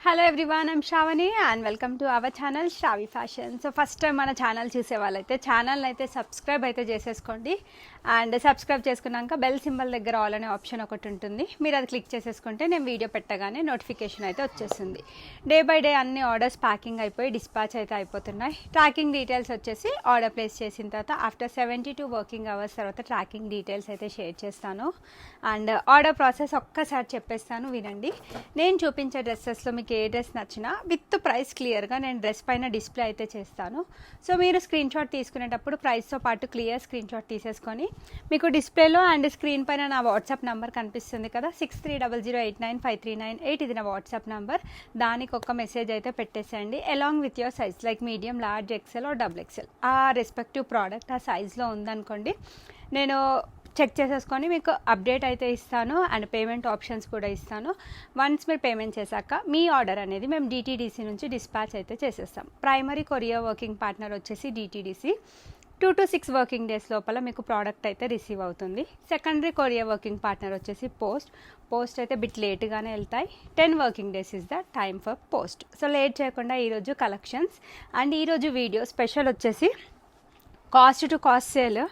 Hello everyone, I'm Shravani and welcome to our channel Shravi fashion. So first time మన channel చూసే వాళ్ళైతే ఛానల్ని అయితే సబ్స్క్రైబ్ అయితే చేసేసుకోండి. అండ్ సబ్స్క్రైబ్ చేసుకున్నాక బెల్ సింబల్ దగ్గర ఆల్ అనే ఆప్షన్ ఒకటి ఉంటుంది. మీరు అది క్లిక్ చేసేసుకుంటే నేను వీడియో పెట్టగానే నోటిఫికేషన్ అయితే వచ్చేస్తుంది. డే బై డే అన్ని ఆర్డర్స్ ప్యాకింగ్ అయిపోయి డిస్పాచ్ అయితే అయిపోతున్నాయి. ట్రాకింగ్ డీటెయిల్స్ వచ్చేసి ఆర్డర్ ప్లేస్ చేసిన తర్వాత ఆఫ్టర్ 72 వర్కింగ్ అవర్స్ తర్వాత ట్రాకింగ్ డీటెయిల్స్ అయితే షేర్ చేస్తాను. అండ్ ఆర్డర్ ప్రాసెస్ ఒక్కసారి చెప్పేస్తాను, వినండి. నేను చూపించే డ్రెస్సెస్లో మీకు ఏ డ్రెస్ నచ్చినా విత్ ప్రైస్ క్లియర్గా నేను డ్రెస్ పైన డిస్ప్లే అయితే చేస్తాను. సో మీరు స్క్రీన్ షాట్ తీసుకునేటప్పుడు ప్రైస్తో పాటు క్లియర్ స్క్రీన్ షాట్ తీసేసుకొని మీకు డిస్ప్లేలో అండ్ స్క్రీన్ పైన నా వాట్సాప్ నెంబర్ కనిపిస్తుంది కదా, 6300895398. ఇది నా వాట్సాప్ నెంబర్. దానికి ఒక మెసేజ్ అయితే పెట్టేసేయండి along with your size, like medium, large, XL or double XL. ఆ రెస్పెక్టివ్ ప్రోడక్ట్ ఆ సైజ్లో ఉందనుకోండి, నేను చెక్ చేసేసుకొని మీకు అప్డేట్ అయితే ఇస్తాను అండ్ పేమెంట్ ఆప్షన్స్ కూడా ఇస్తాను. వన్స్ మీరు పేమెంట్ చేశాక మీ ఆర్డర్ అనేది మేము డిటీడీసీ నుంచి డిస్పాచ్ అయితే చేసేస్తాం. ప్రైమరీ కొరియర్ వర్కింగ్ పార్ట్నర్ వచ్చేసి డిటీడీసీ. 2 to 6 వర్కింగ్ డేస్ లోపల మీకు ప్రోడక్ట్ అయితే రిసీవ్ అవుతుంది. సెకండరీ కొరియర్ వర్కింగ్ పార్ట్నర్ వచ్చేసి పోస్ట్ అయితే బిట్ లేట్గానే వెళ్తాయి. 10 working days is the time for post. So late చేయకుండా ఈరోజు కలెక్షన్స్ అండ్ ఈరోజు వీడియో స్పెషల్ వచ్చేసి కాస్ట్ టు కాస్ట్ సేల్.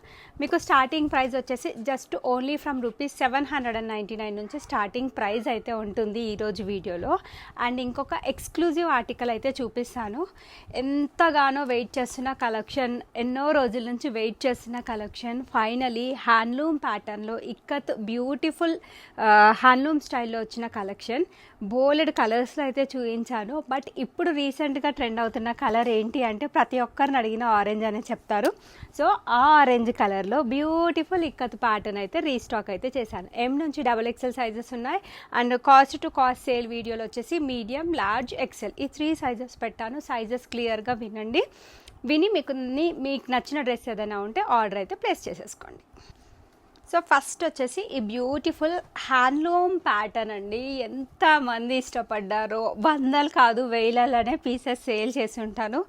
మీకు స్టార్టింగ్ ప్రైస్ వచ్చేసి జస్ట్ ఓన్లీ ఫ్రమ్ ₹799 నుంచి స్టార్టింగ్ ప్రైస్ అయితే ఉంటుంది ఈరోజు వీడియోలో. అండ్ ఇంకొక ఎక్స్క్లూజివ్ ఆర్టికల్ అయితే చూపిస్తాను. ఎంతగానో వెయిట్ చేస్తున్న కలెక్షన్, ఎన్నో రోజుల నుంచి వెయిట్ చేస్తున్న కలెక్షన్ ఫైనలీ హ్యాండ్లూమ్ ప్యాటర్న్లో ఇక్కత్ బ్యూటిఫుల్ హ్యాండ్లూమ్ స్టైల్లో వచ్చిన కలెక్షన్. బోలెడ్ కలర్స్లో అయితే చూపించాను. బట్ ఇప్పుడు రీసెంట్గా ట్రెండ్ అవుతున్న కలర్ ఏంటి అంటే ప్రతి ఒక్కరిని అడిగిన ఆరెంజ్ అనే చెప్తారు. సో ఆ ఆరెంజ్ కలర్లో బ్యూటిఫుల్ ఇక్కత్ ప్యాటర్న్ అయితే రీస్టాక్ అయితే చేశాను. M నుంచి XXL సైజెస్ ఉన్నాయి. And cost to cost sale వీడియోలో వచ్చేసి మీడియం, లార్జ్, ఎక్సెల్ ఈ 3 సైజెస్ పెట్టాను. సైజెస్ క్లియర్గా విని మీకు నచ్చిన డ్రెస్ ఏదైనా ఉంటే ఆర్డర్ అయితే ప్లేస్ చేసేసుకోండి. సో ఫస్ట్ వచ్చేసి ఈ బ్యూటిఫుల్ హ్యాండ్లూమ్ ప్యాటర్న్ అండి. ఎంతమంది ఇష్టపడ్డారో, వందలు కాదు వేలలోనే పీసెస్ సేల్ చేసి ఉంటాను.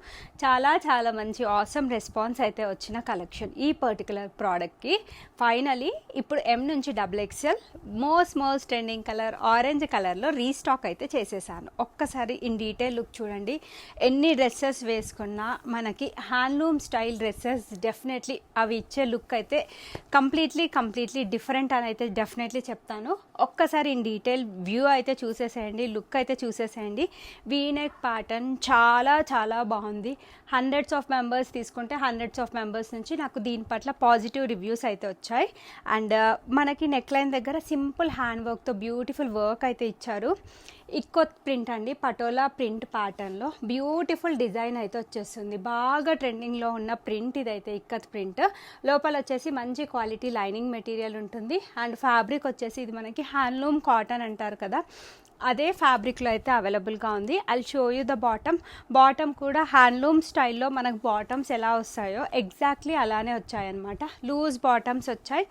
చాలా చాలా మంచి ఆసమ్ రెస్పాన్స్ అయితే వచ్చిన కలెక్షన్ ఈ పర్టికులర్ ప్రోడక్ట్కి. ఫైనలీ ఇప్పుడు M నుంచి XXL most trending colour orange కలర్లో రీస్టాక్ అయితే చేసేసాను. ఒక్కసారి ఇన్ డీటెయిల్ లుక్ చూడండి. ఎన్ని డ్రెస్సెస్ వేసుకున్నా మనకి హ్యాండ్లూమ్ స్టైల్ డ్రెస్సెస్ డెఫినెట్లీ అవి ఇచ్చే లుక్ అయితే కంప్లీట్లీ డిఫరెంట్ అని అయితే డెఫినెట్లీ చెప్తాను. ఒక్కసారి ఇన్ డీటెయిల్ వ్యూ అయితే చూసేసేయండి, లుక్ అయితే చూసేసేయండి. వీనెక్ ప్యాటర్న్ చాలా చాలా బాగుంది. హండ్రెడ్స్ ఆఫ్ మెంబర్స్ తీసుకుంటే హండ్రెడ్స్ ఆఫ్ మెంబర్స్ నుంచి నాకు దీని పట్ల పాజిటివ్ రివ్యూస్ అయితే వచ్చాయి. అండ్ మనకి నెక్ లైన్ దగ్గర సింపుల్ హ్యాండ్ వర్క్తో బ్యూటిఫుల్ వర్క్ అయితే ఇచ్చారు. ఇక్కత్ ప్రింట్ అండి, పటోలా ప్రింట్ ప్యాటర్న్లో బ్యూటిఫుల్ డిజైన్ అయితే వచ్చేస్తుంది. బాగా ట్రెండింగ్లో ఉన్న ప్రింట్ ఇదైతే ఇక్కత్ ప్రింట్. లోపల వచ్చేసి మంచి క్వాలిటీ లైనింగ్ మెటీరియల్ ఉంటుంది. అండ్ ఫ్యాబ్రిక్ వచ్చేసి ఇది మనకి హ్యాండ్లూమ్ కాటన్ అంటారు కదా, అదే ఫ్యాబ్రిక్లో అయితే అవైలబుల్గా ఉంది. I'll show you the bottom కూడా హ్యాండ్లూమ్ స్టైల్లో మనకు బాటమ్స్ ఎలా వస్తాయో ఎగ్జాక్ట్లీ అలానే వచ్చాయన్నమాట. లూజ్ బాటమ్స్ వచ్చాయి.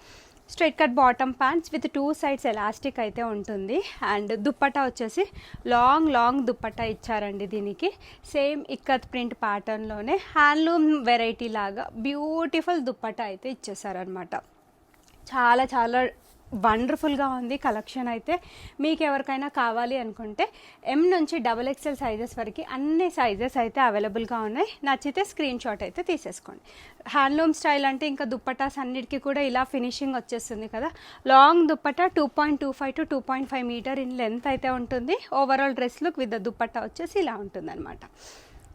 Straight cut bottom pants with 2 sides elastic అయితే ఉంటుంది. అండ్ దుప్పట్టా వచ్చేసి లాంగ్ దుప్పట్టా ఇచ్చారండి దీనికి. సేమ్ ఇక్కత్ ప్రింట్ ప్యాటర్న్లోనే హ్యాండ్లూమ్ వెరైటీ లాగా బ్యూటిఫుల్ దుప్పట్టా అయితే ఇచ్చేసారనమాట. చాలా చాలా వండర్ఫుల్గా ఉంది కలెక్షన్ అయితే. మీకు ఎవరికైనా కావాలి అనుకుంటే M నుంచి XXL సైజెస్ వరకు అన్ని సైజెస్ అయితే అవైలబుల్గా ఉన్నాయి. నచ్చితే స్క్రీన్ షాట్ అయితే తీసేసుకోండి. హ్యాండ్లూమ్ స్టైల్ అంటే ఇంకా దుప్పటాస్ అన్నిటికీ కూడా ఇలా ఫినిషింగ్ వచ్చేస్తుంది కదా. Long dupatta 2.25 to 2.5 metre in length అయితే ఉంటుంది. Overall dress look with dupatta వచ్చేసి ఇలా ఉంటుంది అనమాట.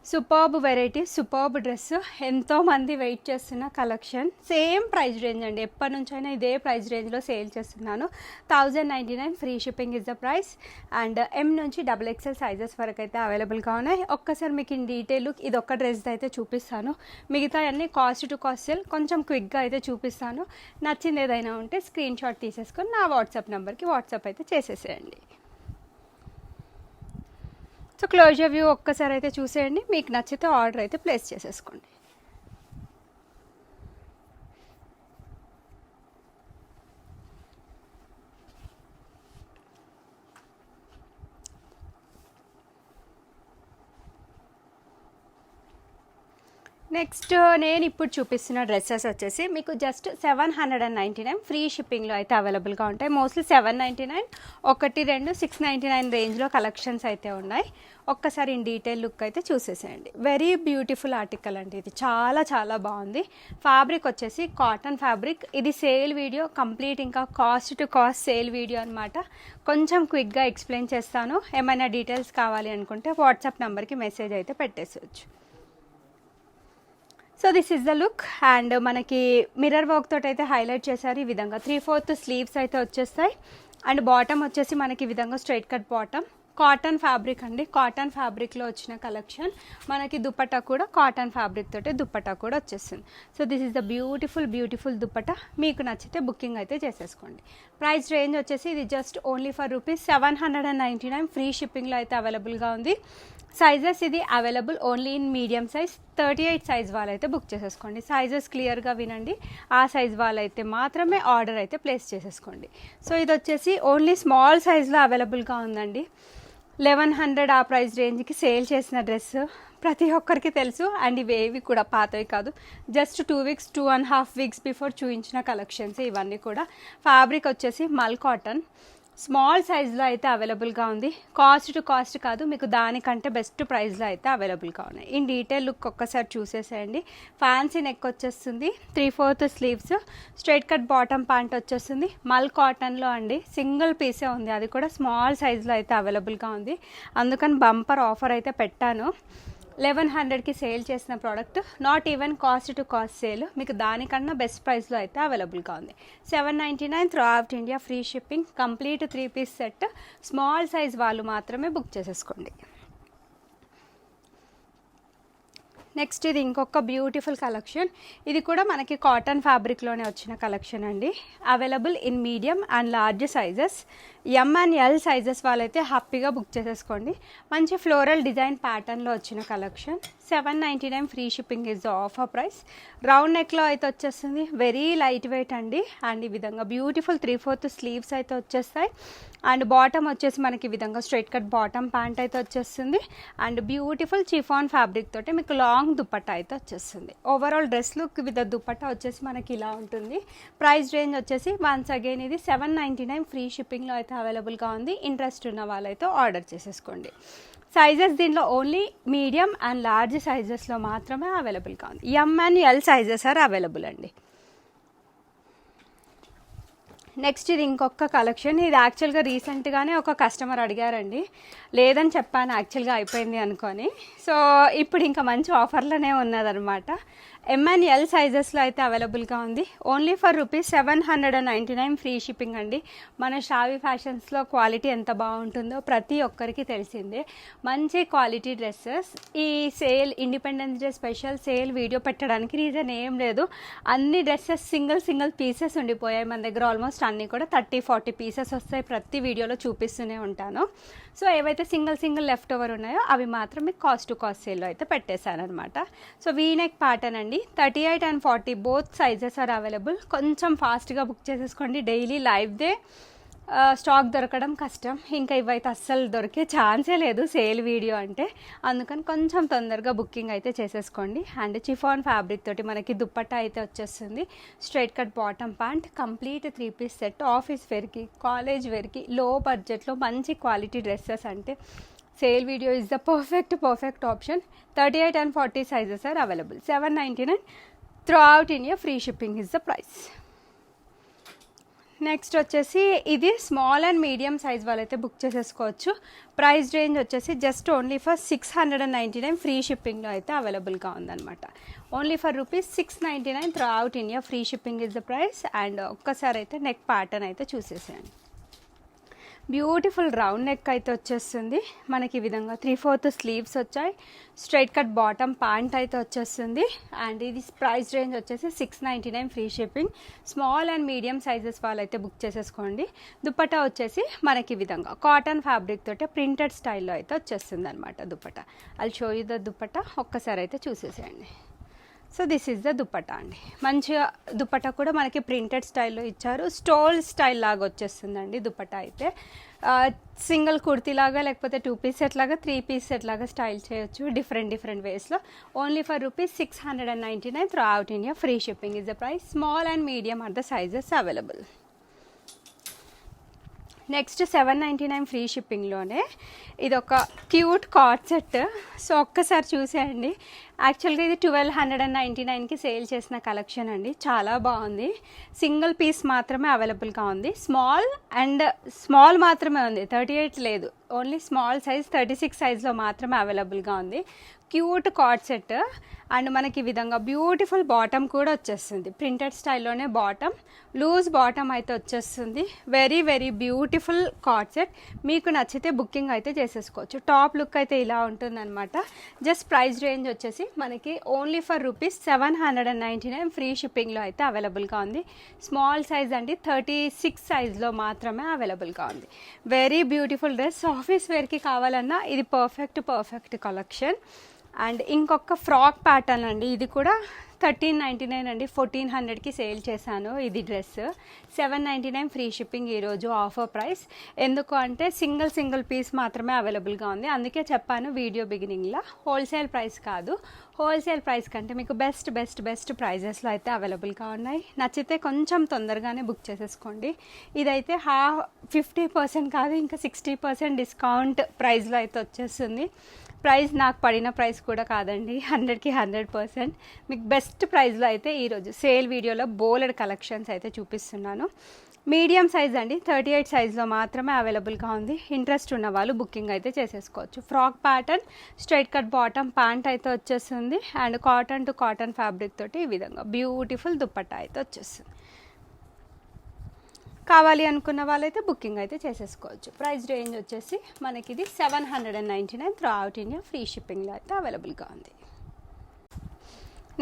Superb variety, superb dress. ఎంతోమంది వెయిట్ చేస్తున్న కలెక్షన్. సేమ్ ప్రైస్ రేంజ్ అండి, ఎప్పటి నుంచైనా ఇదే ప్రైస్ రేంజ్లో సేల్ చేస్తున్నాను. 1099 free shipping is the price. And M నుంచి XXL సైజెస్ వరకు అయితే అవైలబుల్గా ఉన్నాయి. ఒక్కసారి మీకు ఇన్ డీటెయిల్ ఇది ఒక్క డ్రెస్ అయితే చూపిస్తాను. మిగతా అన్ని కాస్ట్ టు కాస్ట్ సేల్ కొంచెం క్విక్గా అయితే చూపిస్తాను. నచ్చింది ఏదైనా ఉంటే స్క్రీన్ షాట్ తీసేసుకొని నా వాట్సాప్ నెంబర్కి వాట్సాప్ అయితే చేసేసేయండి. సో క్లోజర్ వ్యూ ఒక్కసారి అయితే చూసేయండి. మీకు నచ్చితే ఆర్డర్ అయితే ప్లేస్ చేసేసుకోండి. నెక్స్ట్ నేను ఇప్పుడు చూపిస్తున్న డ్రెస్సెస్ వచ్చేసి మీకు జస్ట్ 799 ఫ్రీ షిప్పింగ్లో అయితే అవైలబుల్గా ఉంటాయి. మోస్ట్లీ 799, 1, 2, 699 రేంజ్లో కలెక్షన్స్ అయితే ఉన్నాయి. ఒక్కసారి ఇన్ డీటెయిల్ లుక్ అయితే చూసేసేయండి. వెరీ బ్యూటిఫుల్ ఆర్టికల్ అండి, ఇది చాలా చాలా బాగుంది. ఫ్యాబ్రిక్ వచ్చేసి కాటన్ ఫ్యాబ్రిక్. ఇది సేల్ వీడియో కంప్లీట్, ఇంకా cost to cost sale video అనమాట. కొంచెం క్విక్గా ఎక్స్ప్లెయిన్ చేస్తాను. ఏమైనా డీటెయిల్స్ కావాలి అనుకుంటే వాట్సాప్ నెంబర్కి మెసేజ్ అయితే పెట్టేసేయచ్చు. So this is the look. And మనకి మిర్రర్ వర్క్ తోటి అయితే హైలైట్ చేశారు. ఈ విధంగా 3/4 స్లీవ్స్ అయితే వచ్చేస్తాయి. అండ్ బాటమ్ వచ్చేసి మనకి ఈ విధంగా straight cut bottom. Cotton fabric అండి, కాటన్ ఫ్యాబ్రిక్లో వచ్చిన కలెక్షన్. మనకి దుపట్టా కూడా కాటన్ ఫ్యాబ్రిక్ తోటి దుపట్టా కూడా వచ్చేస్తుంది. So this is the beautiful dupatta. మీకు నచ్చితే బుకింగ్ అయితే చేసేసుకోండి. ప్రైస్ రేంజ్ వచ్చేసి ఇది జస్ట్ ఓన్లీ ఫర్ ₹799 ఫ్రీ షిప్పింగ్లో అయితే అవైలబుల్గా ఉంది. సైజెస్ ఇది available only in medium size. 38 size వాళ్ళైతే బుక్ చేసేసుకోండి. సైజెస్ క్లియర్గా వినండి. ఆ సైజ్ వాళ్ళైతే మాత్రమే ఆర్డర్ అయితే ప్లేస్ చేసేసుకోండి. సో ఇది వచ్చేసి ఓన్లీ స్మాల్ సైజ్లో అవైలబుల్గా ఉందండి. 1100 ఆ ప్రైస్ రేంజ్కి సేల్ చేసిన డ్రెస్ ప్రతి ఒక్కరికి తెలుసు. అండ్ ఇవేవి కూడా పాతవి కాదు, జస్ట్ 2 వీక్స్ 2.5 వీక్స్ బిఫోర్ చూపించిన కలెక్షన్స్ ఇవన్నీ కూడా. ఫ్యాబ్రిక్ వచ్చేసి మల్ కాటన్. స్మాల్ సైజ్లో అయితే అవైలబుల్గా ఉంది. కాస్ట్ టు కాస్ట్ కాదు, మీకు దానికంటే బెస్ట్ ప్రైస్లో అయితే అవైలబుల్గా ఉన్నాయి. ఇన్ డీటెయిల్ లుక్ ఒక్కసారి చూసేసేయండి. ఫ్యాన్సీ నెక్ వచ్చేస్తుంది, 3/4 sleeves, straight cut bottom pant వచ్చేస్తుంది. మల్ కాటన్లో అండి, సింగిల్ పీసే ఉంది, అది కూడా స్మాల్ సైజ్లో అయితే అవైలబుల్గా ఉంది. అందుకని బంపర్ ఆఫర్ అయితే పెట్టాను. 1100కి సేల్ చేసిన product, not even cost to cost sale, మీకు దానికన్నా బెస్ట్ ప్రైస్లో అయితే అవైలబుల్గా ఉంది. 799 throughout India free shipping. Complete 3 piece set. Small size వాళ్ళు మాత్రమే బుక్ చేసేసుకోండి. నెక్స్ట్ ఇది ఇంకొక బ్యూటిఫుల్ కలెక్షన్. ఇది కూడా మనకి కాటన్ ఫ్యాబ్రిక్లోనే వచ్చిన కలెక్షన్ అండి. Available in medium and large sizes. M and L sizes వాళ్ళైతే హ్యాపీగా బుక్ చేసేసుకోండి. మంచి ఫ్లోరల్ డిజైన్ ప్యాటర్న్లో వచ్చిన collection. 799 free shipping is the offer price. Round నెక్లో అయితే వచ్చేస్తుంది. వెరీ లైట్ వెయిట్ అండి. అండ్ ఈ విధంగా బ్యూటిఫుల్ 3/4 స్లీవ్స్ అయితే వచ్చేస్తాయి. అండ్ బాటమ్ వచ్చేసి మనకి ఈ విధంగా స్ట్రైట్ కట్ బాటమ్ ప్యాంట్ అయితే వచ్చేస్తుంది. అండ్ బ్యూటిఫుల్ చిఫాన్ ఫ్యాబ్రిక్ తోటి మీకు లాంగ్ దుపట్టా అయితే వచ్చేస్తుంది. Overall dress look with dupatta వచ్చేసి మనకి ఇలా ఉంటుంది. ప్రైస్ రేంజ్ వచ్చేసి వన్స్ అగైన్ ఇది 799 ఫ్రీ షిప్పింగ్లో అయితే అవైలబుల్గా ఉంది. ఇంట్రెస్ట్ ఉన్న వాళ్ళైతే ఆర్డర్ చేసేసుకోండి. సైజెస్ దీనిలో ఓన్లీ మీడియం అండ్ లార్జ్ సైజెస్లో మాత్రమే అవైలబుల్గా ఉంది. M and L sizes are available అండి. నెక్స్ట్ ఇది ఇంకొక కలెక్షన్. ఇది యాక్చువల్గా రీసెంట్గానే ఒక కస్టమర్ అడిగారండి, లేదని చెప్పాను యాక్చువల్గా అయిపోయింది అనుకొని. సో ఇప్పుడు ఇంకా మంచి ఆఫర్లోనే ఉన్నదనమాట. M and L సైజెస్లో అయితే అవైలబుల్గా ఉంది. ఓన్లీ ఫర్ ₹799 ఫ్రీ షిప్పింగ్ అండి. మన షావీ ఫ్యాషన్స్లో క్వాలిటీ ఎంత బాగుంటుందో ప్రతి ఒక్కరికి తెలిసిందే. మంచి క్వాలిటీ డ్రెస్సెస్. ఈ sale, independence day special sale video పెట్టడానికి రీజన్ ఏం లేదు. అన్ని డ్రెస్సెస్ సింగిల్ పీసెస్ ఉండిపోయాయి మన దగ్గర. ఆల్మోస్ట్ అన్నీ కూడా 30-40 పీసెస్ వస్తాయి. ప్రతి వీడియోలో చూపిస్తూనే ఉంటాను. సో ఏవైతే సింగిల్ లెఫ్ట్ ఓవర్ ఉన్నాయో అవి మాత్రం మీకు కాస్ట్ టు కాస్ట్ సేల్లో అయితే పెట్టేశానమాట. సో వీనెక్ ప్యాటర్న్ అండి. 38 and 40 both sizes are available. కొంచెం ఫాస్ట్గా బుక్ చేసేసుకోండి. డైలీ లైవ్దే స్టాక్ దొరకడం కష్టం. ఇంకా ఇవైతే అస్సలు దొరికే ఛాన్సే లేదు సేల్ వీడియో అంటే. అందుకని కొంచెం తొందరగా బుకింగ్ అయితే చేసేసుకోండి. అండ్ చిఫాన్ ఫ్యాబ్రిక్ తోటి మనకి దుప్పట్టా అయితే వచ్చేస్తుంది. Straight cut bottom pant. Complete 3 piece set. Office వేర్కి, కాలేజ్ వేర్కి, లో బడ్జెట్లో మంచి క్వాలిటీ డ్రెస్సెస్ అంటే sale video is the perfect option. 38 and 40 sizes are available. 799 throughout India free shipping is the price. Next వచ్చేసి ఇది small and medium size వాళ్ళైతే book చేసేసుకోవచ్చు. Price range వచ్చేసి జస్ట్ ఓన్లీ ఫర్ 699 ఫ్రీ షిప్పింగ్లో అయితే అవైలబుల్గా ఉందన్నమాట. Only for ₹699 throughout India free shipping is the price. And ఒక్కసారి అయితే నెక్ ప్యాటర్న్ అయితే చూసేసేయండి. బ్యూటిఫుల్ రౌండ్ నెక్ అయితే వచ్చేస్తుంది. మనకి ఈ విధంగా 3/4 స్లీవ్స్ వచ్చాయి. స్ట్రైట్ కట్ బాటమ్ ప్యాంట్ అయితే వచ్చేస్తుంది. అండ్ ఇది ప్రైస్ రేంజ్ వచ్చేసి 699 free shipping. Small and medium sizes వాళ్ళైతే బుక్ చేసేసుకోండి. దుపట్టా వచ్చేసి మనకి ఈ విధంగా కాటన్ ఫ్యాబ్రిక్ తోటి ప్రింటెడ్ స్టైల్లో అయితే వచ్చేస్తుంది అనమాట dupatta. I'll show you the dupatta. ఒక్కసారి అయితే చూసేసేయండి. So this is the dupatta అండి. మంచిగా దుపట్టా కూడా మనకి ప్రింటెడ్ స్టైల్లో ఇచ్చారు. స్టోల్ స్టైల్ లాగా వచ్చేస్తుందండి దుపట్టా అయితే. సింగిల్ కుర్తీ లాగా లేకపోతే 2 పీస్ సెట్ లాగా 3 పీస్ సెట్ లాగా స్టైల్ చేయొచ్చు డిఫరెంట్ వేస్లో. Only for ₹699 throughout India. Free shipping is the price. Small and medium are the sizes available. Next 799 ఫ్రీ షిప్పింగ్లోనే ఇది ఒక క్యూట్ కార్డ్ సెట్. సో ఒక్కసారి చూసేయండి. యాక్చువల్గా ఇది 1299కి సేల్ చేసిన కలెక్షన్ అండి. చాలా బాగుంది. సింగిల్ పీస్ మాత్రమే అవైలబుల్గా ఉంది. స్మాల్ మాత్రమే ఉంది, 38 లేదు. ఓన్లీ స్మాల్ సైజ్ 36 సైజ్లో మాత్రమే అవైలబుల్గా ఉంది. క్యూట్ కార్డ్ సెట్ అండ్ మనకి ఈ విధంగా బ్యూటిఫుల్ బాటమ్ కూడా వచ్చేస్తుంది. ప్రింటెడ్ స్టైల్లోనే బాటమ్, లూజ్ బాటమ్ అయితే వచ్చేస్తుంది. Very beautiful card set. మీకు నచ్చితే బుకింగ్ అయితే చేసేసుకోవచ్చు. టాప్ లుక్ అయితే ఇలా ఉంటుందన్నమాట. జస్ట్ ప్రైస్ రేంజ్ వచ్చేసి మనకి ఓన్లీ ఫర్ ₹799 ఫ్రీ షిప్పింగ్లో అయితే అవైలబుల్గా ఉంది. స్మాల్ సైజ్ అండి, 36 సైజ్లో మాత్రమే అవైలబుల్గా ఉంది. Very beautiful dress. ఆఫీస్ వేర్కి కావాలన్నా ఇది పర్ఫెక్ట్ కలెక్షన్. అండ్ ఇంకొక ఫ్రాక్ ప్యాటర్న్ అండి. ఇది కూడా 1399 అండి. 1400కి సేల్ చేశాను ఇది డ్రెస్. 799 ఫ్రీ షిప్పింగ్ ఈరోజు ఆఫర్ ప్రైస్. ఎందుకు అంటే సింగిల్ పీస్ మాత్రమే అవైలబుల్గా ఉంది. అందుకే చెప్పాను వీడియో బిగినింగ్లో హోల్సేల్ ప్రైస్ కాదు. హోల్సేల్ ప్రైస్ కంటే మీకు బెస్ట్ ప్రైజెస్లో అయితే అవైలబుల్గా ఉన్నాయి. నచ్చితే కొంచెం తొందరగానే బుక్ చేసేసుకోండి. ఇదైతే 50% కాదు, ఇంకా 60% డిస్కౌంట్ ప్రైస్లో అయితే వచ్చేస్తుంది. ప్రైస్ నాకు పడిన ప్రైస్ కూడా కాదండి, 100కి 100%. మీకు బెస్ట్ ప్రైస్లో అయితే ఈరోజు సేల్ వీడియోలో బోలెడ్ కలెక్షన్స్ అయితే చూపిస్తున్నాను. మీడియం సైజ్ అండి, 38 సైజ్లో మాత్రమే అవైలబుల్గా ఉంది. ఇంట్రెస్ట్ ఉన్న వాళ్ళు బుకింగ్ అయితే చేసేసుకోవచ్చు. Frock pattern, straight cut bottom, pant అయితే వచ్చేస్తుంది. And cotton to cotton fabric తోటి ఈ విధంగా బ్యూటిఫుల్ దుప్పట్టా అయితే వచ్చేస్తుంది. కావాలి అనుకున్న వాళ్ళైతే బుకింగ్ అయితే చేసేసుకోవచ్చు. ప్రైస్ రేంజ్ వచ్చేసి మనకి ఇది 799 త్రూ అవుట్ ఇండియా. ఫ్రీ షిప్పింగ్లో అయితే అవైలబుల్గా ఉంది.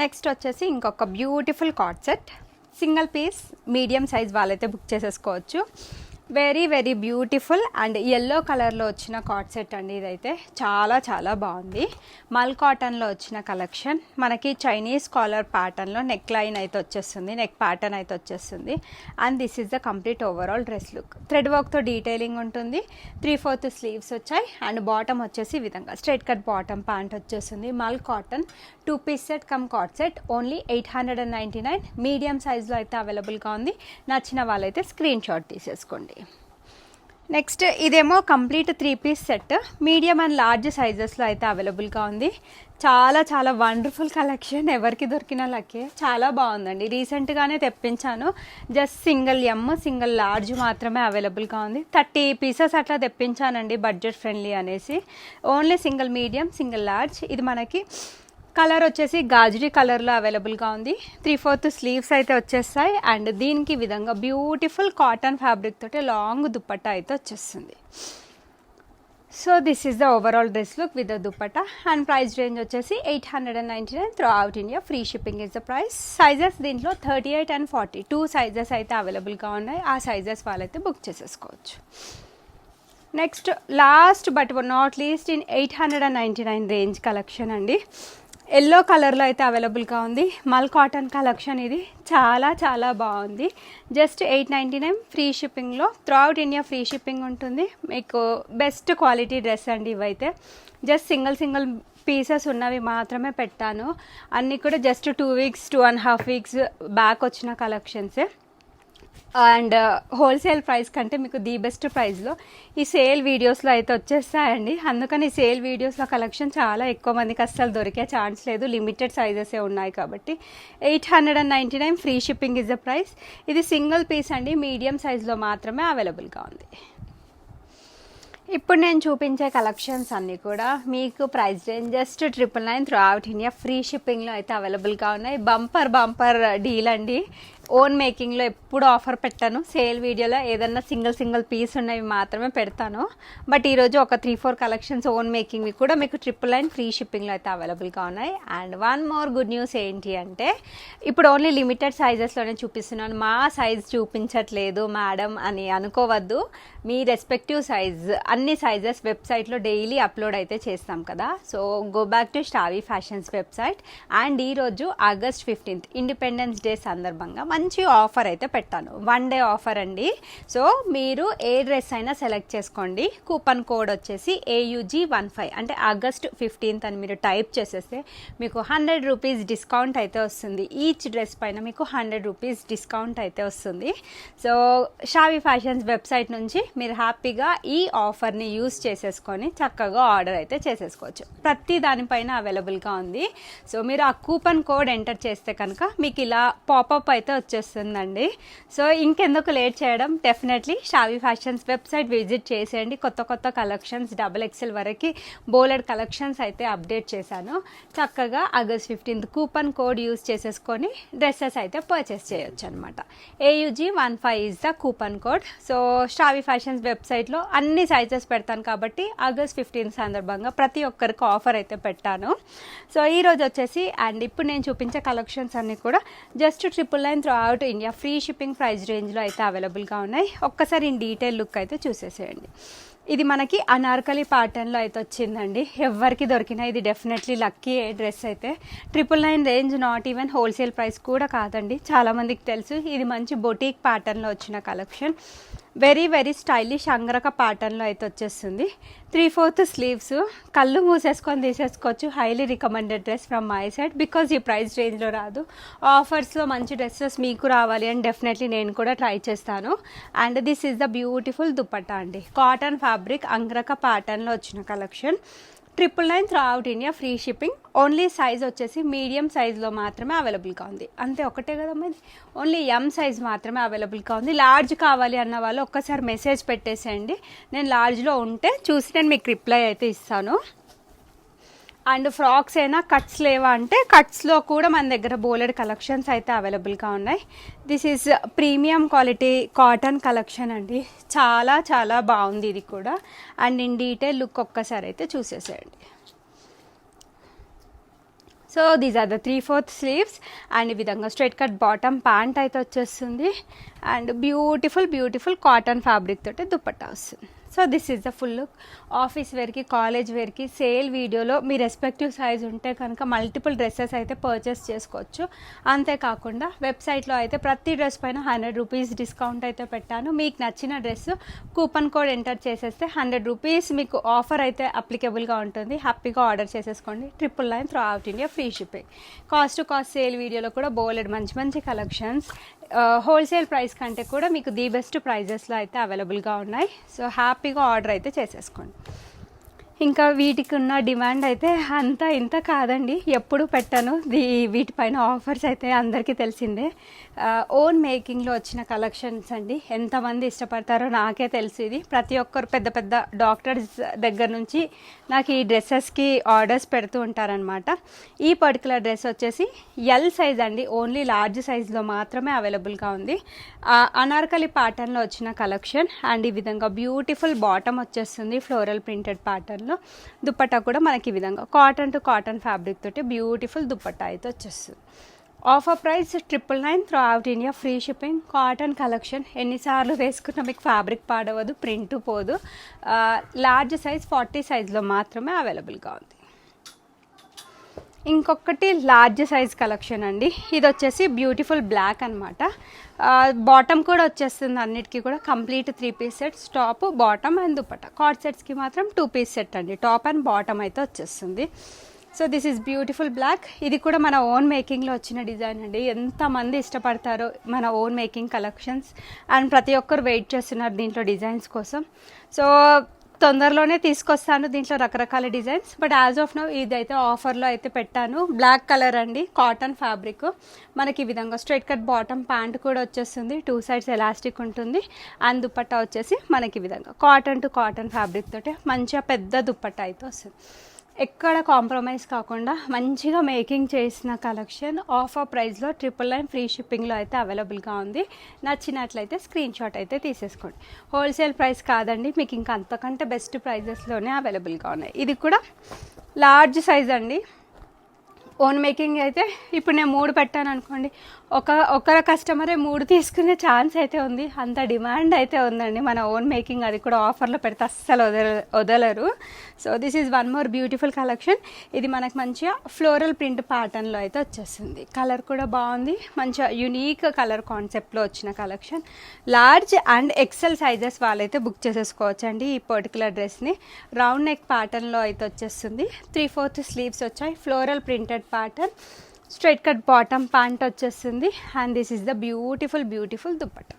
నెక్స్ట్ వచ్చేసి ఇంకొక beautiful card set. Single piece medium size వాళ్ళైతే బుక్ చేసేసుకోవచ్చు. వెరీ బ్యూటిఫుల్ అండ్ ఎల్లో కలర్లో వచ్చిన కార్డ్ సెట్ అండి. ఇదైతే చాలా బాగుంది. మల్ కాటన్లో వచ్చిన కలెక్షన్. మనకి చైనీస్ కాలర్ ప్యాటర్న్లో నెక్ లైన్ అయితే వచ్చేస్తుంది, నెక్ ప్యాటర్న్ అయితే వచ్చేస్తుంది. And this is the complete overall dress look. Thread వర్క్తో డీటెయిలింగ్ ఉంటుంది. 3/4 స్లీవ్స్ వచ్చాయి. అండ్ బాటమ్ వచ్చేసి ఈ విధంగా స్ట్రైట్ కట్ బాటమ్, ప్యాంట్ వచ్చేస్తుంది. Mul cotton 2 piece set co-ord set. Only 899. Medium సైజ్లో అయితే అవైలబుల్గా ఉంది. నచ్చిన వాళ్ళైతే స్క్రీన్ షాట్ తీసేసుకోండి. నెక్స్ట్ ఇదేమో complete 3 piece set. Medium and large సైజెస్లో అయితే అవైలబుల్గా ఉంది. చాలా వండర్ఫుల్ కలెక్షన్. ఎవరికి దొరికిన లక్కే. చాలా బాగుందండి. రీసెంట్గానే తెప్పించాను. జస్ట్ సింగిల్ ఎమ్, సింగిల్ లార్జ్ మాత్రమే అవైలబుల్గా ఉంది. 30 పీసెస్ అట్లా తెప్పించానండి, బడ్జెట్ ఫ్రెండ్లీ అనేసి. Only single medium, single large. ఇది మనకి కలర్ వచ్చేసి గాజరీ కలర్లో అవైలబుల్గా ఉంది. 3/4 స్లీవ్స్ అయితే వచ్చేస్తాయి. అండ్ దీనికి విధంగా బ్యూటిఫుల్ కాటన్ ఫ్యాబ్రిక్ తోటి లాంగ్ దుప్పట్టా అయితే వచ్చేస్తుంది. So this is the overall dress look with the dupatta. And price range వచ్చేసి 899 through out India. Free shipping is the price. Sizes దీంట్లో 38 and 40 2 సైజెస్ అయితే అవైలబుల్గా ఉన్నాయి. ఆ సైజెస్ వాళ్ళైతే బుక్ చేసేసుకోవచ్చు. Next last but not least in 899 range collection అండి. Yellow కలర్లో అయితే అవైలబుల్గా ఉంది. మల్ కాటన్ కలెక్షన్. ఇది చాలా బాగుంది. జస్ట్ 899 ఫ్రీ షిప్పింగ్లో. Throughout India free shipping ఉంటుంది. మీకు బెస్ట్ క్వాలిటీ డ్రెస్ అండి ఇవైతే. జస్ట్ సింగిల్ పీసెస్ ఉన్నవి మాత్రమే పెట్టాను. అన్నీ కూడా జస్ట్ 2 weeks 2.5 weeks బ్యాక్ వచ్చిన కలెక్షన్సే. అండ్ హోల్సేల్ ప్రైస్ కంటే మీకు ది బెస్ట్ ప్రైస్లో ఈ సేల్ వీడియోస్లో అయితే వచ్చేస్తాయండి. అందుకని ఈ సేల్ వీడియోస్లో కలెక్షన్ చాలా ఎక్కువ మందికి అస్సలు దొరికే ఛాన్స్ లేదు. లిమిటెడ్ సైజెసే ఉన్నాయి కాబట్టి 899 free shipping is the price. ఇది సింగిల్ పీస్ అండి. మీడియం సైజులో మాత్రమే అవైలబుల్గా ఉంది. ఇప్పుడు నేను చూపించే కలెక్షన్స్ అన్నీ కూడా మీకు price range just 999 throughout India. Free షిప్పింగ్లో అయితే అవైలబుల్గా ఉన్నాయి. బంపర్ డీల్ అండి. ఓన్ మేకింగ్లో ఎప్పుడు ఆఫర్ పెట్టాను. సేల్ వీడియోలో ఏదన్నా సింగిల్ పీస్ ఉన్నవి మాత్రమే పెడతాను. బట్ ఈరోజు ఒక 3-4 కలెక్షన్స్ ఓన్ మేకింగ్వి కూడా మీకు 999 ఫ్రీ షిప్పింగ్లో అయితే అవైలబుల్గా ఉన్నాయి. And one more good news ఏంటి అంటే ఇప్పుడు ఓన్లీ లిమిటెడ్ సైజెస్లోనే చూపిస్తున్నాను. మా సైజ్ చూపించట్లేదు మేడం అని అనుకోవద్దు. మీ రెస్పెక్టివ్ సైజ్ అన్ని సైజెస్ వెబ్సైట్లో డైలీ అప్లోడ్ అయితే చేస్తాం కదా. So go back to Stavi Fashions website. And ఈరోజు August 15th ఇండిపెండెన్స్ డే సందర్భంగా మంచి ఆఫర్ అయితే పెట్టాను, 1 డే ఆఫర్ అండి. సో మీరు ఏ డ్రెస్ అయినా సెలెక్ట్ చేసుకోండి. కూపన్ కోడ్ వచ్చేసి AUG15 అంటే ఆగస్ట్ 15th అని మీరు టైప్ చేసేస్తే మీకు 100 రూపీస్ డిస్కౌంట్ అయితే వస్తుంది. ఈచ్ డ్రెస్ పైన మీకు 100 రూపీస్ డిస్కౌంట్ అయితే వస్తుంది. సో షావి ఫ్యాషన్స్ వెబ్సైట్ నుంచి మీరు హ్యాపీగా ఈ ఆఫర్ని యూస్ చేసేసుకొని చక్కగా ఆర్డర్ అయితే చేసేసుకోవచ్చు. ప్రతి దానిపైన అవైలబుల్గా ఉంది. సో మీరు ఆ కూపన్ కోడ్ ఎంటర్ చేస్తే కనుక మీకు ఇలా పాపప్ అయితే వచ్చేస్తుందండి. సో ఇంకెందుకు లేట్ చేయడం, definitely Shavi fashions website visit చేసేయండి. కొత్త కొత్త కలెక్షన్స్ XXL వరకు బోలెడ్ కలెక్షన్స్ అయితే అప్డేట్ చేశాను. చక్కగా August 15th coupon code use చేసేసుకొని డ్రెస్సెస్ అయితే పర్చేస్ చేయొచ్చు అనమాట. AUG15 is the coupon code. So Shavi fashions వెబ్సైట్లో అన్ని సైజెస్ పెడతాను కాబట్టి ఆగస్ట్ 15th సందర్భంగా ప్రతి ఒక్కరికి ఆఫర్ అయితే పెట్టాను. సో ఈరోజు వచ్చేసి అండ్ ఇప్పుడు నేను చూపించే కలెక్షన్స్ అన్నీ కూడా just 999 throughout India free shipping price రేంజ్లో అయితే అవైలబుల్గా ఉన్నాయి. ఒక్కసారి ఇన్ డీటెయిల్ లుక్ అయితే చూసేసేయండి. ఇది మనకి అనార్కలి ప్యాటర్న్లో అయితే వచ్చిందండి. ఎవరికి దొరికినా ఇది డెఫినెట్లీ లక్కీ డ్రెస్ అయితే. 999 range, not even wholesale price కూడా కాదండి. చాలామందికి తెలుసు ఇది మంచి బొటీక్ ప్యాటర్న్లో వచ్చిన collection. Very very stylish angrakha ప్యాటర్న్లో అయితే వచ్చేస్తుంది. 3/4 స్లీవ్స్, కళ్ళు మూసేసుకొని తీసేసుకోవచ్చు. Highly recommended dress from my side because ఈ ప్రైస్ రేంజ్లో రాదు. ఆఫర్స్లో మంచి డ్రెస్సెస్ మీకు రావాలి అని డెఫినెట్లీ నేను కూడా ట్రై చేస్తాను. And this is the beautiful dupatta అండి. కాటన్ ఫ్యాబ్రిక్ అంగరక ప్యాటర్న్లో వచ్చిన collection. 999 throughout India free shipping. Only size వచ్చేసి మీడియం సైజ్లో మాత్రమే అవైలబుల్గా ఉంది. అంతే, ఒకటే కదమ్మా ఇది. ఓన్లీ M సైజ్ మాత్రమే అవైలబుల్గా ఉంది. లార్జ్ కావాలి అన్న వాళ్ళు ఒక్కసారి మెసేజ్ పెట్టేసేయండి. నేను లార్జ్లో ఉంటే చూసి నేను మీకు రిప్లై అయితే ఇస్తాను. అండ్ ఫ్రాక్స్ అయినా కట్స్ లేవా అంటే కట్స్లో కూడా మన దగ్గర బోలెడ్ కలెక్షన్స్ అయితే అవైలబుల్గా ఉన్నాయి. This is premium quality cotton collection అండి. చాలా చాలా బాగుంది ఇది కూడా. అండ్ ఇన్ డీటెయిల్ లుక్ ఒక్కసారి అయితే చూసేసేయండి. So these are the 3/4 sleeves and ఈ విధంగా స్ట్రైట్ కట్ బాటమ్ ప్యాంట్ అయితే వచ్చేస్తుంది. And beautiful beautiful cotton fabric తోటి దుపట్టా వస్తుంది. So this is the full look. Office వేర్కి, కాలేజ్ వేర్కి సేల్ వీడియోలో మీ రెస్పెక్టివ్ సైజ్ ఉంటే కనుక మల్టిపుల్ డ్రెస్సెస్ అయితే పర్చేస్ చేసుకోవచ్చు. అంతేకాకుండా వెబ్సైట్లో అయితే ప్రతి డ్రెస్ పైన 100 రూపీస్ డిస్కౌంట్ అయితే పెట్టాను. మీకు నచ్చిన డ్రెస్ కూపన్ కోడ్ ఎంటర్ చేసేస్తే 100 రూపీస్ మీకు ఆఫర్ అయితే అప్లికేబుల్గా ఉంటుంది. హ్యాపీగా ఆర్డర్ చేసేసుకోండి. 999 throughout India free shipping. Cost to cost sale వీడియోలో కూడా బోలెడ్ మంచి మంచి కలెక్షన్స్ హోల్సేల్ ప్రైస్ కంటే కూడా మీకు ది బెస్ట్ ప్రైజెస్లో అయితే అవైలబుల్గా ఉన్నాయి. సో హ్యాపీగా ఆర్డర్ అయితే చేసేసుకోండి. ఇంకా వీటికి ఉన్న డిమాండ్ అయితే అంత ఇంత కాదండి, ఎప్పుడు పెట్టాను వీటిపైన ఆఫర్స్ అయితే అందరికీ తెలిసిందే. ఓన్ మేకింగ్లో వచ్చిన కలెక్షన్స్ అండి. ఎంతమంది ఇష్టపడతారో నాకే తెలుసు. ఇది ప్రతి ఒక్కరు పెద్ద పెద్ద డాక్టర్స్ దగ్గర నుంచి నాకు ఈ డ్రెస్సెస్కి ఆర్డర్స్ పెడుతూ ఉంటారనమాట. ఈ పర్టికులర్ డ్రెస్ వచ్చేసి L సైజ్ అండి. ఓన్లీ లార్జ్ సైజ్లో మాత్రమే అవైలబుల్గా ఉంది. అనార్కలి ప్యాటర్న్లో వచ్చిన కలెక్షన్. అండ్ ఈ విధంగా బ్యూటిఫుల్ బాటమ్ వచ్చేస్తుంది ఫ్లోరల్ ప్రింటెడ్ ప్యాటర్న్లో. దుపట్టా కూడా మనకి ఈ విధంగా కాటన్ టు కాటన్ ఫ్యాబ్రిక్ తోటి బ్యూటిఫుల్ దుపట్టా అయితే వచ్చేస్తుంది. Offer price 999 throughout India free shipping. Cotton collection ఎన్నిసార్లు వేసుకున్నా మీకు ఫ్యాబ్రిక్ పాడవదు, ప్రింట్ పోదు. లార్జ్ సైజ్ 40 సైజ్లో మాత్రమే అవైలబుల్గా ఉంది. ఇంకొకటి లార్జ్ సైజ్ కలెక్షన్ అండి. ఇది వచ్చేసి బ్యూటిఫుల్ బ్లాక్ అనమాట. బాటమ్ కూడా వచ్చేస్తుంది అన్నిటికీ కూడా complete 3 piece sets, top bottom and dupatta. Co-ord సెట్స్కి మాత్రం 2 పీస్ సెట్ అండి. టాప్ అండ్ బాటమ్ అయితే వచ్చేస్తుంది. So this is beautiful black. ఇది కూడా మన ఓన్ మేకింగ్లో వచ్చిన డిజైన్ అండి. ఎంతమంది ఇష్టపడతారో మన ఓన్ మేకింగ్ కలెక్షన్స్. అండ్ ప్రతి ఒక్కరు వెయిట్ చేస్తున్నారు దీంట్లో డిజైన్స్ కోసం. సో తొందరలోనే తీసుకొస్తాను దీంట్లో రకరకాల designs. But as of now ఇదైతే ఆఫర్లో అయితే పెట్టాను. బ్లాక్ కలర్ అండి, కాటన్ ఫ్యాబ్రిక్. మనకి ఈ విధంగా స్ట్రైట్ కట్ బాటమ్ ప్యాంట్ కూడా వచ్చేస్తుంది. 2 సైడ్స్ ఎలాస్టిక్ ఉంటుంది. అండ్ దుపట్టా వచ్చేసి మనకి ఈ విధంగా కాటన్ టు కాటన్ ఫ్యాబ్రిక్ తోటి మంచిగా పెద్ద దుపట్టా అయితే వస్తుంది. ఎక్కడ కాంప్రమైజ్ కాకుండా మంచిగా మేకింగ్ చేసిన కలెక్షన్ ఆఫర్ ప్రైస్లో 999 ఫ్రీ షిప్పింగ్లో అయితే అవైలబుల్గా ఉంది. నచ్చినట్లయితే స్క్రీన్ షాట్ అయితే తీసేసుకోండి. హోల్సేల్ ప్రైస్ కాదండి, మీకు ఇంకా అంతకంటే బెస్ట్ ప్రైజెస్లోనే అవైలబుల్గా ఉన్నాయి. ఇది కూడా లార్జ్ సైజ్ అండి. ఓన్ మేకింగ్ అయితే ఇప్పుడు నేను 3 పెట్టాను అనుకోండి, ఒక కస్టమరే 3 తీసుకునే ఛాన్స్ అయితే ఉంది. అంత డిమాండ్ అయితే ఉందండి మన ఓన్ మేకింగ్. అది కూడా ఆఫర్లో పెడితే అస్సలు వదలరు. So this is one more beautiful collection. ఇది మనకు మంచిగా ఫ్లోరల్ ప్రింట్ ప్యాటర్న్లో అయితే వచ్చేస్తుంది. కలర్ కూడా బాగుంది, మంచిగా యునీక్ కలర్ కాన్సెప్ట్లో వచ్చిన collection. Large and XL sizes వాళ్ళైతే బుక్ చేసేసుకోవచ్చు అండి. ఈ పర్టికులర్ డ్రెస్ని రౌండ్ నెక్ ప్యాటర్న్లో అయితే వచ్చేస్తుంది. 3/4 స్లీవ్స్ వచ్చాయి, floral printed pattern, straight cut bottom pant వచ్చేస్తుంది. And this is the beautiful dupatta.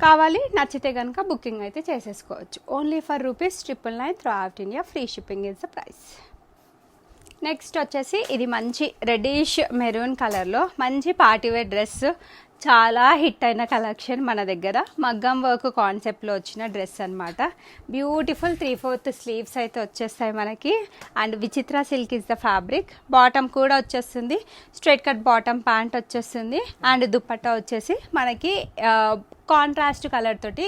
కావాలి నచ్చితే కనుక బుకింగ్ అయితే చేసేసుకోవచ్చు. Only for ₹999 throughout India, free shipping is the price. Next వచ్చేసి ఇది మంచి రెడ్డిష్ మెరూన్ కలర్లో మంచి పార్టీవేర్ డ్రెస్. చాలా హిట్ అయిన కలెక్షన్ మన దగ్గర. మగ్గం వర్క్ కాన్సెప్ట్లో వచ్చిన డ్రెస్ అనమాట. బ్యూటిఫుల్ 3/4 స్లీవ్స్ అయితే వచ్చేస్తాయి మనకి. అండ్ విచిత్ర silk is the fabric. Bottom కూడా వచ్చేస్తుంది, స్ట్రైట్ కట్ బాటమ్ ప్యాంట్ వచ్చేస్తుంది. అండ్ దుప్పట్టా వచ్చేసి మనకి కాంట్రాస్ట్ కలర్ తోటి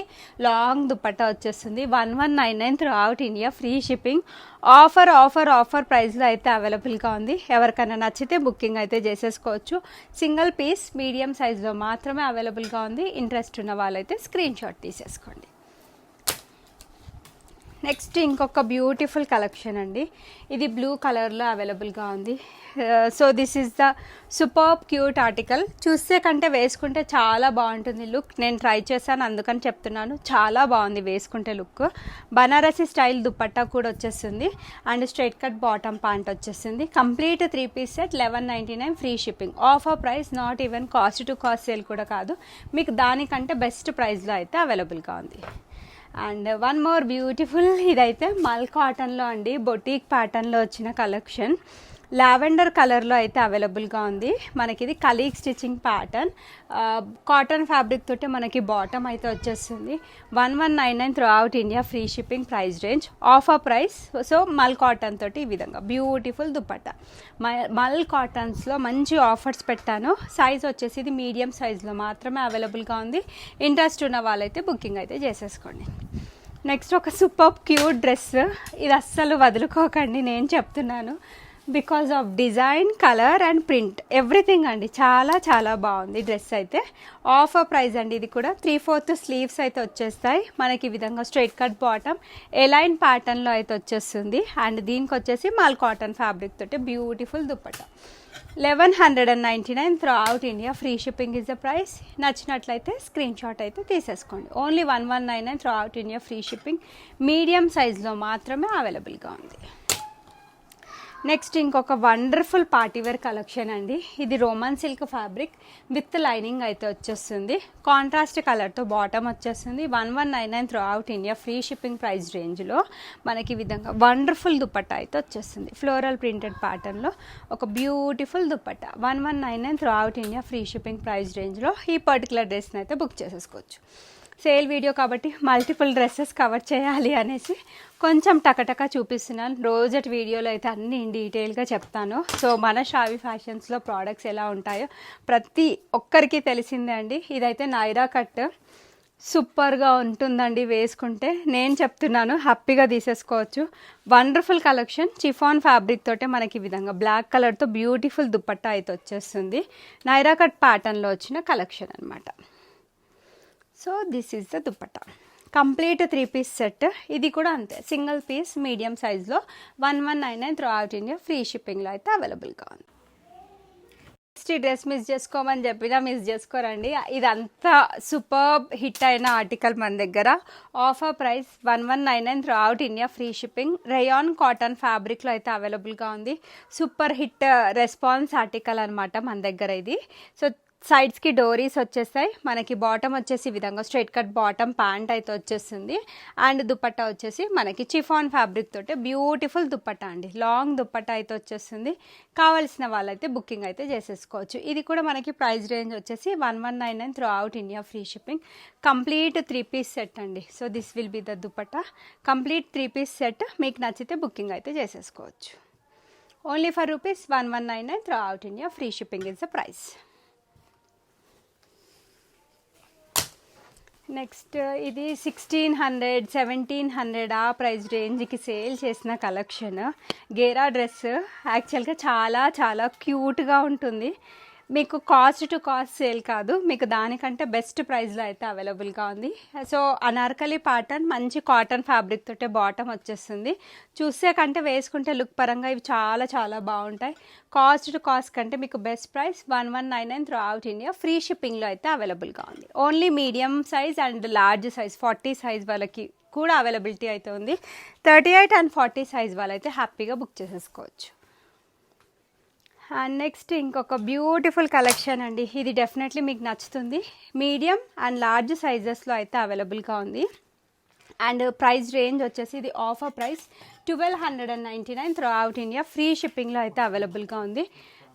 లాంగ్ దుప్పట్టా వచ్చేస్తుంది. 1199 throughout India, free shipping. Offer ప్రైస్లో అయితే అవైలబుల్గా ఉంది. ఎవరికైనా నచ్చితే బుకింగ్ అయితే చేసేసుకోవచ్చు. సింగిల్ పీస్ మీడియం సైజులో మాత్రమే అవైలబుల్గా ఉంది. ఇంట్రెస్ట్ ఉన్న వాళ్ళైతే స్క్రీన్ షాట్ తీసేసుకోండి. నెక్స్ట్ ఇంకొక బ్యూటిఫుల్ కలెక్షన్ అండి. ఇది బ్లూ కలర్లో అవైలబుల్గా ఉంది. So this is the super cute article. చూస్తే కంటే వేసుకుంటే చాలా బాగుంటుంది లుక్. నేను ట్రై చేశాను అందుకని చెప్తున్నాను, చాలా బాగుంది వేసుకుంటే లుక్. బనారసి స్టైల్ దుపట్టా కూడా వచ్చేస్తుంది. And straight cut bottom pant వచ్చేస్తుంది. Complete 3 piece set 1199, free shipping. Offer price, not even cost to cost sale కూడా కాదు, మీకు దానికంటే బెస్ట్ ప్రైస్లో అయితే అవైలబుల్గా ఉంది. అండ్ వన్ మోర్ బ్యూటిఫుల్, ఇదైతే మల్ కాటన్లో అండి, బొటీక్ ప్యాటర్న్లో వచ్చిన కలెక్షన్. లావెండర్ కలర్లో అయితే అవైలబుల్గా ఉంది మనకి. ఇది colleague stitching pattern, cotton fabric తోటి మనకి బాటమ్ అయితే వచ్చేస్తుంది. 1199 throughout India, free shipping. Price range offer price. So మల్ కాటన్ తోటి ఈ విధంగా బ్యూటిఫుల్ దుపట్టా. మల్ కాటన్స్లో మంచి ఆఫర్స్ పెట్టాను. సైజ్ వచ్చేసి ఇది మీడియం సైజ్లో మాత్రమే అవైలబుల్గా ఉంది. ఇంట్రెస్ట్ ఉన్న వాళ్ళైతే బుకింగ్ అయితే చేసేసుకోండి. నెక్స్ట్ ఒక సూపర్ క్యూట్ డ్రెస్. ఇది అస్సలు వదులుకోకండి, నేను చెప్తున్నాను. Because of design, colour and print, everything అండి. చాలా బాగుంది డ్రెస్ అయితే. ఆఫర్ ప్రైస్ అండి. ఇది కూడా 3/4 స్లీవ్స్ అయితే వచ్చేస్తాయి మనకి. ఈ విధంగా స్ట్రైట్ కట్ బాటమ్ ఎలైన్ ప్యాటర్న్లో అయితే వచ్చేస్తుంది. అండ్ దీనికి వచ్చేసి మల్ కాటన్ ఫ్యాబ్రిక్ తోటి beautiful dupatta. 1199 throughout India, free shipping is the price. నచ్చినట్లయితే స్క్రీన్ షాట్ అయితే తీసేసుకోండి. Only 1199 throughout India, free shipping. Medium సైజ్లో మాత్రమే అవైలబుల్గా ఉంది. నెక్స్ట్ ఇంకొక వండర్ఫుల్ పార్టీవేర్ కలెక్షన్ అండి. ఇది Roman silk fabric with lining అయితే వచ్చేస్తుంది. కాంట్రాస్ట్ కలర్తో బాటమ్ వచ్చేస్తుంది. 1199 throughout India, free shipping price రేంజ్లో మనకి ఈ విధంగా వండర్ఫుల్ దుపట్టా అయితే వచ్చేస్తుంది. ఫ్లోరల్ ప్రింటెడ్ ప్యాటర్న్లో ఒక beautiful dupatta. 1199 throughout India, free shipping price రేంజ్లో ఈ పర్టికులర్ డ్రెస్ని అయితే బుక్ చేసేసుకోవచ్చు. సేల్ వీడియో కాబట్టి మల్టిపుల్ డ్రెస్సెస్ కవర్ చేయాలి అనేసి కొంచెం టకటక చూపిస్తున్నాను. రోజటి వీడియోలో అయితే అన్ని డీటెయిల్గా చెప్తాను. సో మన షావి ఫ్యాషన్స్లో ప్రోడక్ట్స్ ఎలా ఉంటాయో ప్రతి ఒక్కరికి తెలిసిందే అండి. ఇదైతే నైరా కట్, సూపర్గా ఉంటుందండి వేసుకుంటే. నేను చెప్తున్నాను, హ్యాపీగా తీసేసుకోవచ్చు. Wonderful collection. చిఫాన్ ఫ్యాబ్రిక్ తోటే మనకి ఈ విధంగా బ్లాక్ కలర్తో బ్యూటిఫుల్ దుపట్టా అయితే వచ్చేస్తుంది. నైరా కట్ ప్యాటర్న్లో వచ్చిన కలెక్షన్ అనమాట. So this is the dupatta. Complete 3 piece set. ఇది కూడా అంతే, సింగిల్ పీస్ మీడియం సైజ్లో 1199 త్రూ అవుట్ ఇండియా, ఫ్రీ షిప్పింగ్లో అయితే అవైలబుల్గా ఉంది. నెక్స్ట్ ఈ డ్రెస్ మిస్ చేసుకోమని చెప్పినా మిస్ చేసుకోరండి. ఇదంతా సూపర్ హిట్ అయిన ఆర్టికల్ మన దగ్గర. Offer price 1199 throughout India, free shipping. Rayon cotton ఫ్యాబ్రిక్లో అయితే అవైలబుల్గా ఉంది. సూపర్ హిట్ రెస్పాన్స్ ఆర్టికల్ అనమాట మన దగ్గర ఇది. సో సైడ్స్కి డోరీస్ వచ్చేస్తాయి మనకి. బాటమ్ వచ్చేసి ఈ విధంగా స్ట్రైట్ కట్ బాటమ్ ప్యాంట్ అయితే వచ్చేస్తుంది. అండ్ దుపట్టా వచ్చేసి మనకి చిఫాన్ ఫ్యాబ్రిక్ తోటి బ్యూటిఫుల్ దుపట్టా అండి. లాంగ్ దుపట్టా అయితే వచ్చేస్తుంది. కావాల్సిన వాళ్ళైతే బుకింగ్ అయితే చేసేసుకోవచ్చు. ఇది కూడా మనకి ప్రైస్ రేంజ్ వచ్చేసి 1199 throughout India, free shipping. Complete 3 piece set అండి. So this will be the dupatta. Complete 3 piece set. మీకు నచ్చితే బుకింగ్ అయితే చేసేసుకోవచ్చు. Only for ₹1199 throughout India, free shipping is the price. Next ఇది 1600 1700 ఆ ప్రైస్ రేంజ్కి sale చేసిన కలెక్షన్. గేరా dress యాక్చువల్గా చాలా చాలా క్యూట్గా ఉంటుంది. మీకు కాస్ట్ టు కాస్ట్ సేల్ కాదు, మీకు దానికంటే బెస్ట్ ప్రైస్లో అయితే అవైలబుల్గా ఉంది. సో అనార్కలి ప్యాటర్న్ మంచి కాటన్ ఫ్యాబ్రిక్ తోటే బాటమ్ వచ్చేస్తుంది. చూసే కంటే వేసుకుంటే లుక్ పరంగా ఇవి చాలా చాలా బాగుంటాయి. కాస్ట్ టు కాస్ట్ కంటే మీకు best price 1199 throughout India. Free షిప్పింగ్లో అయితే అవైలబుల్గా ఉంది. Only medium size and large size 40 size వాళ్ళకి కూడా అవైలబిలిటీ అయితే ఉంది. 38 and 40 సైజ్ వాళ్ళైతే హ్యాపీగా బుక్ చేసేసుకోవచ్చు. అండ్ నెక్స్ట్ ఇంకొక బ్యూటిఫుల్ కలెక్షన్ అండి. ఇది డెఫినెట్లీ మీకు నచ్చుతుంది. మీడియం అండ్ లార్జ్ సైజెస్లో అయితే అవైలబుల్గా ఉంది. అండ్ ప్రైస్ రేంజ్ వచ్చేసి ఇది offer price 1299 throughout India. Free షిప్పింగ్లో అయితే అవైలబుల్గా ఉంది.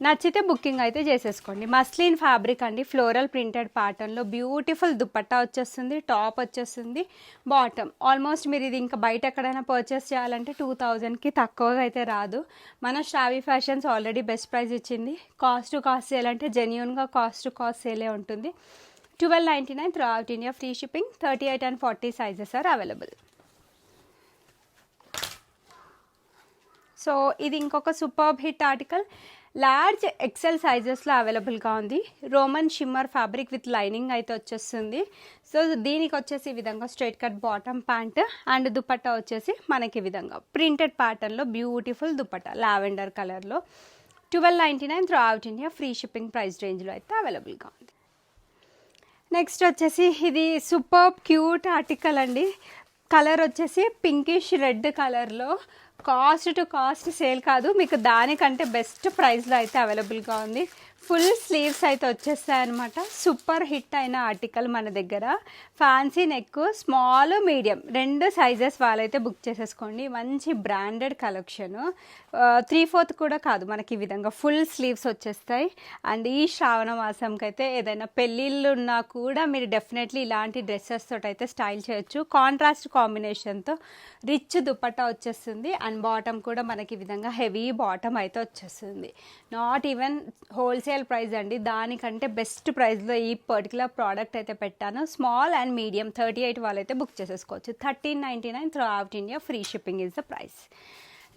నచ్చితే బుకింగ్ అయితే చేసేసుకోండి. మస్లిన్ ఫ్యాబ్రిక్ అండి, ఫ్లోరల్ ప్రింటెడ్ ప్యాటర్న్లో బ్యూటిఫుల్ దుపట్టా వచ్చేస్తుంది, టాప్ వచ్చేస్తుంది, బాటమ్. ఆల్మోస్ట్ మీరు ఇది ఇంకా బయట ఎక్కడైనా పర్చేస్ చేయాలంటే 2000కి తక్కువగా అయితే రాదు. మన Shravi Fashions already best price ఇచ్చింది. కాస్ట్ టు కాస్ట్ సేల్ అంటే జెన్యూన్గా కాస్ట్ టు కాస్ట్ సేలే ఉంటుంది. 1299 throughout India. Free shipping. 38 and 40 sizes are available. So ఇది ఇంకొక superb hit article. Large XL సైజెస్లో అవైలబుల్గా ఉంది. Roman shimmer fabric with lining అయితే వచ్చేస్తుంది. సో దీనికి వచ్చేసి ఈ విధంగా straight cut bottom pant and dupatta వచ్చేసి మనకి ఈ విధంగా ప్రింటెడ్ ప్యాటర్న్లో బ్యూటిఫుల్ దుపట్టా లావెండర్ కలర్లో. 1299 throughout India. Free shipping price రేంజ్లో అయితే అవైలబుల్గా ఉంది. నెక్స్ట్ వచ్చేసి ఇది సూపర్బ్ క్యూట్ ఆర్టికల్ అండి. కలర్ వచ్చేసి పింకిష్ రెడ్ కలర్లో. కాస్ట్ టు కాస్ట్ సేల్ కాదు, మీకు దానికంటే బెస్ట్ ప్రైస్లో అయితే అవైలబుల్గా ఉంది. ఫుల్ స్లీవ్స్ అయితే వచ్చేస్తాయి అనమాట. సూపర్ హిట్ అయిన ఆర్టికల్ మన దగ్గర. Fancy neck, small medium 2 sizes వాళ్ళైతే బుక్ చేసేసుకోండి. మంచి బ్రాండెడ్ కలెక్షన్. 3/4 కూడా కాదు, మనకి ఈ విధంగా ఫుల్ స్లీవ్స్ వచ్చేస్తాయి. అండ్ ఈ శ్రావణ మాసంకి అయితే ఏదైనా పెళ్ళిళ్ళు ఉన్నా కూడా మీరు డెఫినెట్లీ ఇలాంటి డ్రెస్సెస్ తోటి అయితే స్టైల్ చేయొచ్చు. కాంట్రాస్ట్ కాంబినేషన్తో రిచ్ దుపట్టా వచ్చేస్తుంది. అండ్ బాటమ్ కూడా మనకి ఈ విధంగా హెవీ బాటమ్ అయితే వచ్చేస్తుంది. నాట్ ఈవెన్ హోల్సేల్ ప్రైస్ అండి, దానికంటే బెస్ట్ ప్రైస్లో ఈ పర్టికులర్ ప్రోడక్ట్ అయితే పెట్టాను. స్మాల్ అండ్ మీడియం 38 వాళ్ళైతే బుక్ చేసేసుకోవచ్చు. 1399 through out India. Free shipping is the price.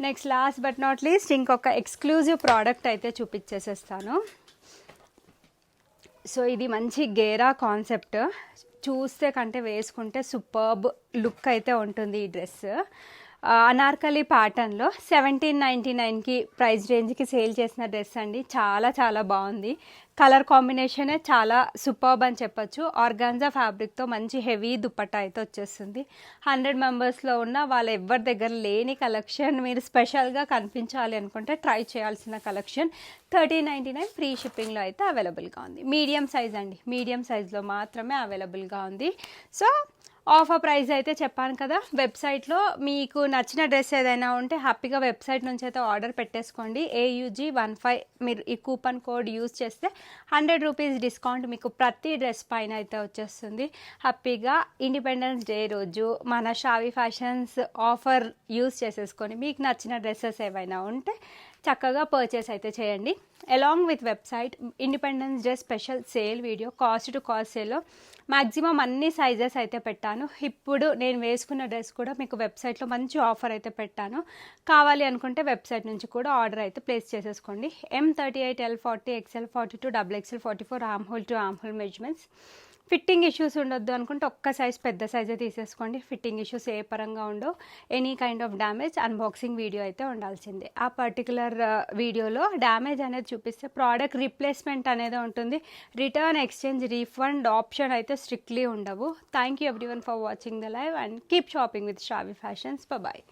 Next last but not least ఇంకొక ఎక్స్క్లూజివ్ ప్రోడక్ట్ అయితే చూపించేసేస్తాను. సో ఇది మంచి గేరా కాన్సెప్ట్. చూస్తే కంటే వేసుకుంటే సూపర్బ్ లుక్ అయితే ఉంటుంది ఈ డ్రెస్. అనార్కలి ప్యాటర్న్లో 1799కి ప్రైస్ రేంజ్కి సేల్ చేసిన డ్రెస్ అండి. చాలా చాలా బాగుంది. కలర్ కాంబినేషనే చాలా సూపర్బ్ అని చెప్పొచ్చు. ఆర్గాన్జా ఫ్యాబ్రిక్తో మంచి హెవీ దుపట్టా అయితే వచ్చేస్తుంది. 100 మెంబర్స్లో ఉన్న వాళ్ళ ఎవరి దగ్గర లేని కలెక్షన్, మీరు స్పెషల్గా కనిపించాలి అనుకుంటే ట్రై చేయాల్సిన కలెక్షన్. 1399 ఫ్రీ షిప్పింగ్లో అయితే అవైలబుల్గా ఉంది. మీడియం సైజ్ అండి, మీడియం సైజ్లో మాత్రమే అవైలబుల్గా ఉంది. సో ఆఫర్ ప్రైస్ అయితే చెప్పాను కదా. వెబ్సైట్లో మీకు నచ్చిన డ్రెస్ ఏదైనా ఉంటే హ్యాపీగా వెబ్సైట్ నుంచి అయితే ఆర్డర్ పెట్టేసుకోండి. AUG15 మీరు ఈ కూపన్ కోడ్ యూజ్ చేస్తే 100 రూపీస్ డిస్కౌంట్ మీకు ప్రతి డ్రెస్ పైన అయితే వచ్చేస్తుంది. హ్యాపీగా ఇండిపెండెన్స్ డే రోజు మన శ్రావి ఫ్యాషన్స్ ఆఫర్ యూజ్ చేసేసుకొని మీకు నచ్చిన డ్రెస్సెస్ ఏవైనా ఉంటే చక్కగా పర్చేస్ అయితే చేయండి. Along with website independence day special sale video cost to cost సేల్లో మ్యాక్సిమం అన్ని సైజెస్ అయితే పెట్టాను. ఇప్పుడు నేను వేసుకున్న డ్రెస్ కూడా మీకు వెబ్సైట్లో మంచి ఆఫర్ అయితే పెట్టాను. కావాలి అనుకుంటే వెబ్సైట్ నుంచి కూడా ఆర్డర్ అయితే ప్లేస్ చేసేసుకోండి. M38, L40, XL 42, XXL 44 arm whole to arm whole measurements. Fitting issues ఉండొద్దు అనుకుంటే ఒక్క సైజ్ పెద్ద సైజే తీసేసుకోండి. ఫిట్టింగ్ ఇష్యూస్ ఏ పరంగా ఉండవు. Any kind of damage unboxing video అయితే ఉండాల్సిందే. ఆ పర్టికులర్ వీడియోలో డ్యామేజ్ అనేది చూపిస్తే ప్రోడక్ట్ రీప్లేస్మెంట్ అనేది ఉంటుంది. రిటర్న్, ఎక్స్చేంజ్, రీఫండ్ ఆప్షన్ అయితే స్ట్రిక్ట్లీ ఉండవు. Thank you everyone for watching the live and keep shopping with Shravi fashions. Bye.